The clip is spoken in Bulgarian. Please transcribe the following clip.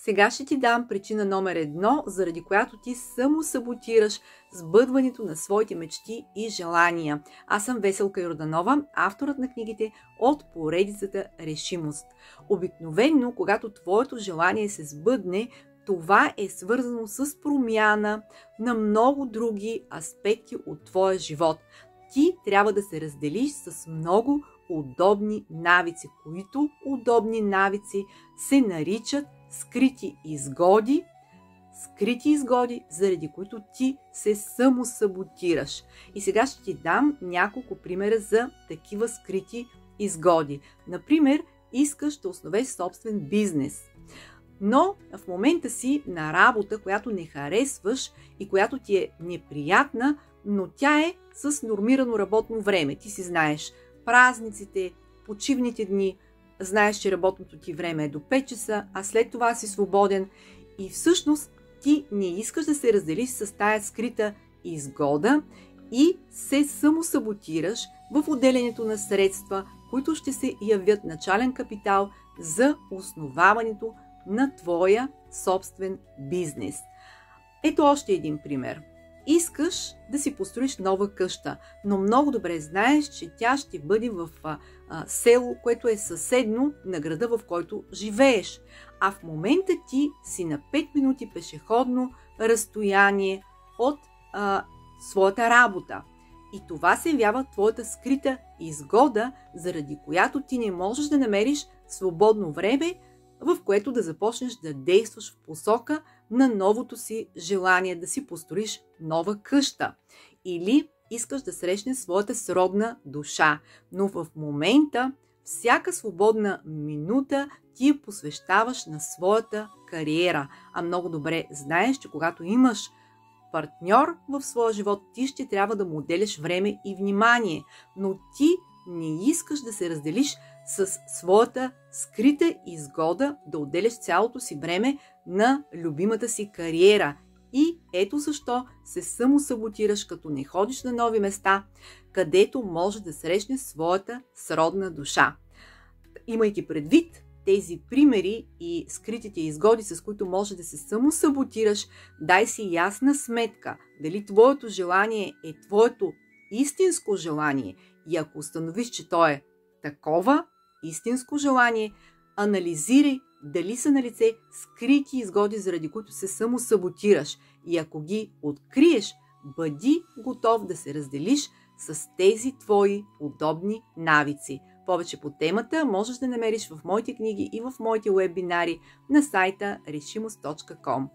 Сега ще ти дам причина номер 1, заради която ти самосаботираш сбъдването на своите мечти и желания. Аз съм Веселка Йорданова, авторът на книгите от поредицата Решимост. Обикновено, когато твоето желание се сбъдне, това е свързано с промяна на много други аспекти от твоя живот. Ти трябва да се разделиш с много удобни навици, които удобни навици се наричат скрити изгоди, заради които ти се самосаботираш. И сега ще ти дам няколко примера за такива скрити изгоди. Например, искаш да основеш собствен бизнес, но в момента си на работа, която не харесваш и която ти е неприятна, но тя е с нормирано работно време. Ти си знаеш празниците, почивните дни, знаеш, че работното ти време е до 5 часа, а след това си свободен и всъщност ти не искаш да се разделиш с тая скрита изгода и се самосаботираш в отделянето на средства, които ще се явят начален капитал за основаването на твоя собствен бизнес. Ето още един пример. Искаш да си построиш нова къща, но много добре знаеш, че тя ще бъде в село, което е съседно на града, в който живееш. А в момента ти си на 5 минути пешеходно разстояние от своята работа. И това се явява твоята скрита изгода, заради която ти не можеш да намериш свободно време, в което да започнеш да действаш в посока на новото си желание да си построиш нова къща. Или искаш да срещнеш своята сродна душа, но в момента всяка свободна минута ти я посвещаваш на своята кариера. А много добре знаеш, че когато имаш партньор в своя живот, ти ще трябва да му отделяш време и внимание, но ти не искаш да се разделиш с своята скрита изгода да отделяш цялото си време на любимата си кариера. И ето защо се самосаботираш, като не ходиш на нови места, където може да срещнеш своята сродна душа. Имайки предвид тези примери и скритите изгоди, с които може да се самосаботираш, дай си ясна сметка дали твоето желание е твоето истинско желание и ако установиш, че то е такова истинско желание, анализирай дали са налице скрити изгоди, заради които се самосаботираш и ако ги откриеш, бъди готов да се разделиш с тези твои удобни навици. Повече по темата можеш да намериш в моите книги и в моите уебинари на сайта решимост.com.